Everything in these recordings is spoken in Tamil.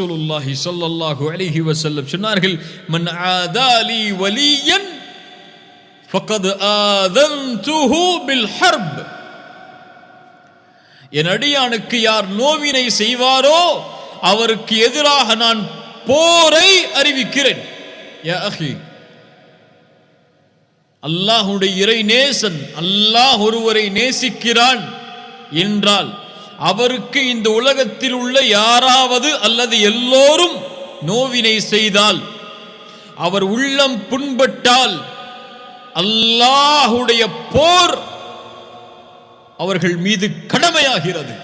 ரசூலுல்லாஹி ஸல்லல்லாஹு அலைஹி வஸல்லம் சொன்னார்கள், மன் ஆதாலி வலியன் ஃபகத் ஆதன்துஹு பில் ஹர்ப். என் அடியானுக்கு யார் நோவினை செய்வாரோ அவருக்கு எதிராக நான் போரை அறிவிக்கிறேன். யா அஹி, அல்லாஹ்வுடைய இறை நேசன், அல்லாஹ் ஒருவரை நேசிக்கிறான் என்றால் அவருக்கு இந்த உலகத்தில் உள்ள யாராவது அல்லது எல்லோரும் நோவினை செய்தால், அவர் உள்ளம் புண்பட்டால், அல்லாஹ்வுடைய போர் அவர்கள் மீது கடமையாகிறது.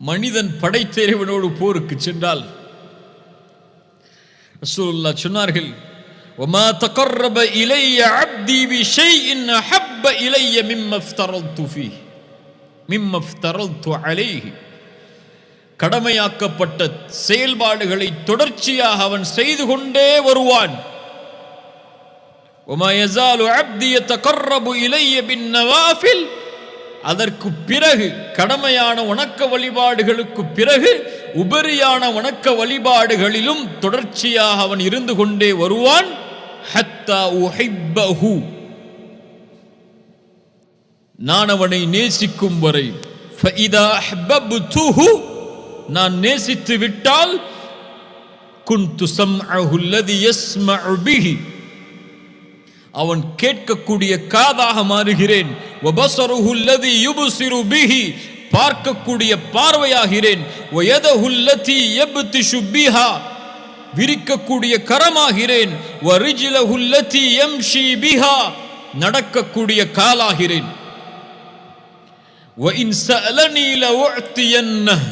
மனிதன் படைத்த இறைவனோடு போருக்கு சென்றால் ரசூலுல்லாஹ் சொன்னார்கள், وما تقرب إلي عبدي بشيء أحب إلي مما افترضت عليه. கடமையாக்கப்பட்ட செயல்பாடுகளை தொடர்ச்சியாக அவன் செய்து கொண்டே வருவான். وما يزال عبدي يتقرب إلي بالنوافل. அதற்கு பிறகு கடமையான வணக்க வழிபாடுகளுக்கு பிறகு உபரியான வணக்க வழிபாடுகளிலும் தொடர்ச்சியாக அவன் இருந்து கொண்டே வருவான். ஹத்தா உஹிப்பஹு, நான் அவனை நேசிக்கும் வரை. ஃபஇதா அஹ்பப்துஹு, நான் நேசித்து விட்டால், குன்து ஸம்அஹு அல்லதி யஸ்மஉ பிஹி, அவன் கேட்கக்கூடிய காதாக மாறுகிறேன். வபஸருஹு அல்லதி யுப்ஸிரு பிஹி, பார்க்கக்கூடிய பார்வையாகிறேன். வயதஹு அல்லதி யப்திஷு பிஹா, விரிக்கக்கூடிய கரமாகிறேன். வரிஜ்லஹு அல்லதி யம்ஷி பிஹா, நடக்கக்கூடிய காலாகிறேன். வஇன் ஸஅலனி லஉஅ்தியன்னஹு,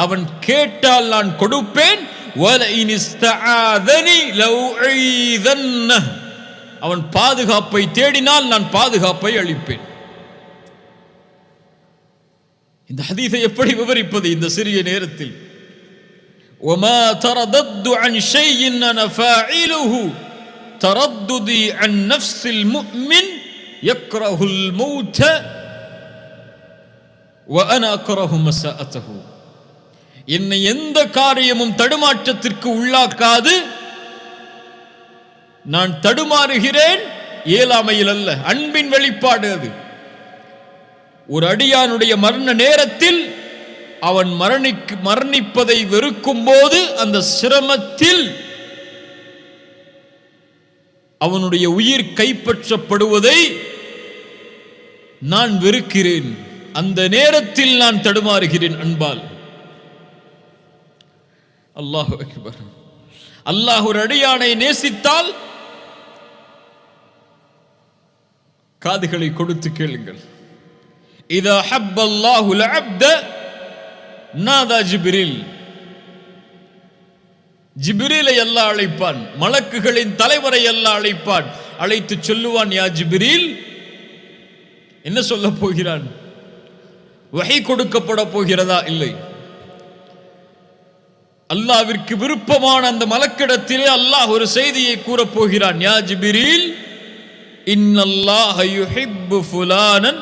அவன் கேட்டால் நான் கொடுப்பேன். வலஇன் இஸ்தஆதனி லஉஈதன்னஹு, அவன் பாதுகாப்பை தேடினால் நான் பாதுகாப்பை அளிப்பேன். இந்த ஹதீஸை எப்படி விவரிப்பது இந்த சிறிய நேரத்தில்? وما تردد عن شيء انا فاعله ترددي عن نفس المؤمن يكره الموت وانا اكره مساءته. என்னை எந்த காரியமும் தடுமாற்றத்திற்கு உள்ளாக்காது. நான் தடுமாறுகிறேன் இயலாமையில் அல்ல, அன்பின் வெளிப்பாடு அது. ஒரு அடியானுடைய மரண நேரத்தில் அவன் மரணிப்பதை வெறுக்கும் போது, அந்த சிரமத்தில் அவனுடைய உயிர் கைப்பற்றப்படுவதை நான் வெறுக்கிறேன். அந்த நேரத்தில் நான் தடுமாறுகிறேன் அன்பால். அல்லாஹு அக்பர். அல்லாஹ் ஒரு அடியானை நேசித்தால் காதுகளை கொடுத்து கேளுங்கள். இதா ஹப்பல்லாஹுல் அப்த நாதா ஜிப்ரீல். ஜிப்ரீலை அல்லாஹ் அழைப்பான், மலக்குகளின் தலைவரை அல்லாஹ் அழைப்பான். அழைத்து சொல்லுவான், யா ஜிப்ரீல், என்ன சொல்ல போகிறான்? வஹி கொடுக்கப்பட போகிறதா? இல்லை. அல்லாஹ்விற்கு விருப்பமான அந்த மலக்கிடத்திலே அல்லாஹ் ஒரு செய்தியை கூறப் போகிறான். யா ஜிப்ரீல், இன்னல்லாஹ யுஹிப்பு ஃபுலானன்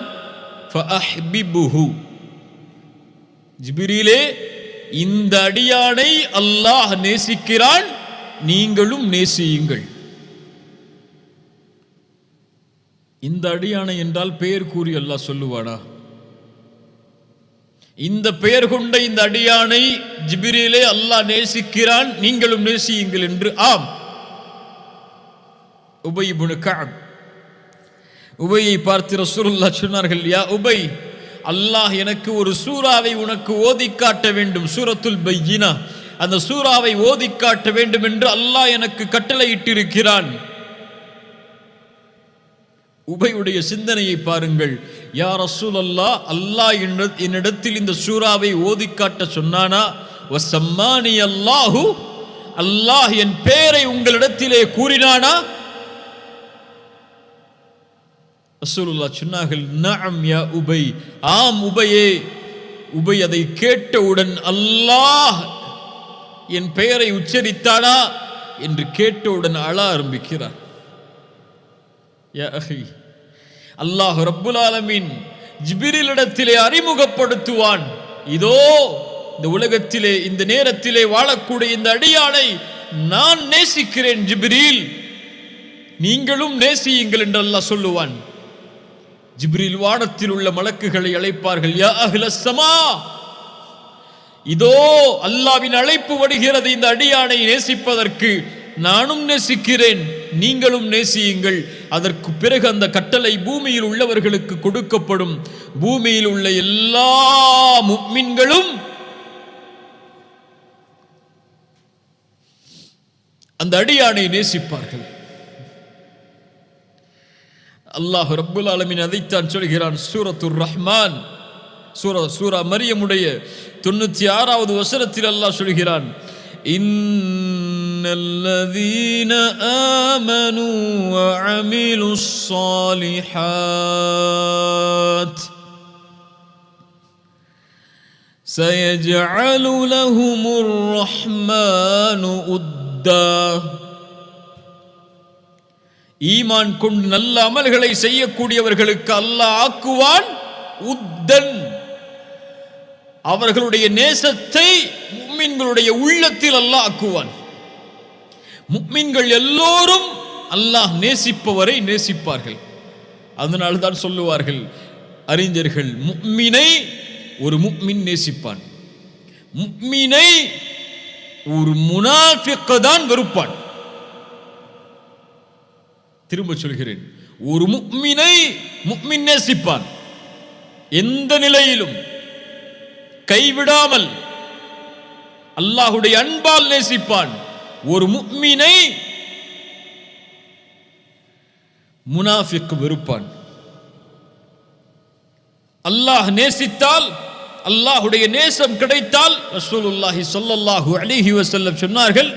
ஃபஅஹ்பிபுஹு. ஜிப்ரீலே, இந்த அடியானை அல்லாஹ் நேசிக்கிறான், நீங்களும் நேசியுங்கள். இந்த அடியானை என்றால் பெயர் கூறி அல்லாஹ் சொல்லுவானா? இந்த பெயர் கொண்ட இந்த அடியானை ஜிப்ரீலே அல்லாஹ் நேசிக்கிறான், நீங்களும் நேசியுங்கள் என்று. ஆம். உபை இப்னு கஅப், உபையை பார்த்து ரசூலுல்லாஹ் சொன்னார்கள், யா உபை, அல்லாஹ் எனக்கு ஒரு சூராவை உனக்கு ஓதி காட்ட வேண்டும், சூரத்துல் பையினா, அந்த சூராவை ஓதி காட்ட வேண்டும் என்று அல்லாஹ் எனக்கு கட்டளையிட்டிருக்கிறான். உபையுடைய சிந்தனையை பாருங்கள். யா ரசூலல்லாஹ், அல்லாஹ் என்னிடத்தில் இந்த சூராவை ஓதி காட்ட சொன்னானா? வஸம்மானி அல்லாஹு, அல்லாஹ் என் பெயரை உங்களிடத்திலே கூறினானா? ரசூலுல்லாஹ் சொன்னார்கள், நஅம் யா உபை, ஆம் உபையே. உபை அதை கேட்டவுடன் அல்லாஹ் என் பெயரை உச்சரித்தானா என்று கேட்டவுடன் அழ ஆரம்பிக்கிறார். யா அஹி, அல்லாஹ் ரப்புல் ஆலமீன் ஜிப்ரீலிடத்திலே அறிமுகப்படுத்துவான். இதோ இந்த உலகத்திலே இந்த நேரத்திலே வாழக்கூடிய இந்த அடியானை நான் நேசிக்கிறேன் ஜிப்ரீல், நீங்களும் நேசியுங்கள் என்று அல்லாஹ் சொல்லுவான். ஜிப்ரீல் வானத்தில் உள்ள மலக்குகளை அழைப்பார்கள். யா அஹ்லஸ் ஸமா, இதோ அல்லாஹ்வின் அழைப்பு வருகிறது இந்த அடியானை நேசிப்பதற்கு. நானும் நேசிக்கிறேன், நீங்களும் நேசியுங்கள். அதற்கு பிறகு அந்த கட்டளை பூமியில் உள்ளவர்களுக்கு கொடுக்கப்படும். பூமியில் உள்ள எல்லா முஃமின்களும் அந்த அடியானை நேசிப்பார்கள். அல்லாஹ் ரப்புல் ஆலமீன் அதைத்தான் சொல்கிறான். சூரத்துர் ரஹ்மான், சூரா மரியமுடைய 96வது வசனத்தில் அல்லாஹ் சொல்கிறான், இன்னல்லதீன ஆமனூ வஅமிலுஸ் ஸாலிஹாத் சயஜஅலு லஹுமுர் ரஹ்மானு உத்தா. ஈமான் கொண்டு நல்ல அமல்களை செய்யக்கூடியவர்களுக்கு அல்லாஹ் ஆக்குவான் உத்தன், அவர்களுடைய நேசத்தை முஃமின்களுடைய உள்ளத்தில் அல்லாஹ் ஆக்குவான். முஃமின்கள் எல்லோரும் அல்லாஹ் நேசிப்பவரை நேசிப்பார்கள். அதனால தான் சொல்லுவார்கள் அறிஞர்கள், முஃமினை ஒரு முஃமின் நேசிப்பான், முஃமினை ஒரு முனாஃபிக் தான் வெறுப்பான். திரும்ப சொல்கிறேன், ஒரு முஃமினை முஃமின் நேசிப்பான், எந்த நிலையிலும் கைவிடாமல் அல்லாஹ்வுடைய அன்பால் நேசிப்பான். ஒரு முஃமினை முனாஃபிக் வெறுப்பான். அல்லாஹ் நேசித்தால், அல்லாஹ்வுடைய நேசம் கிடைத்தால், ரசூலுல்லாஹி ஸல்லல்லாஹு அலைஹி வஸல்லம் சொன்னார்கள்,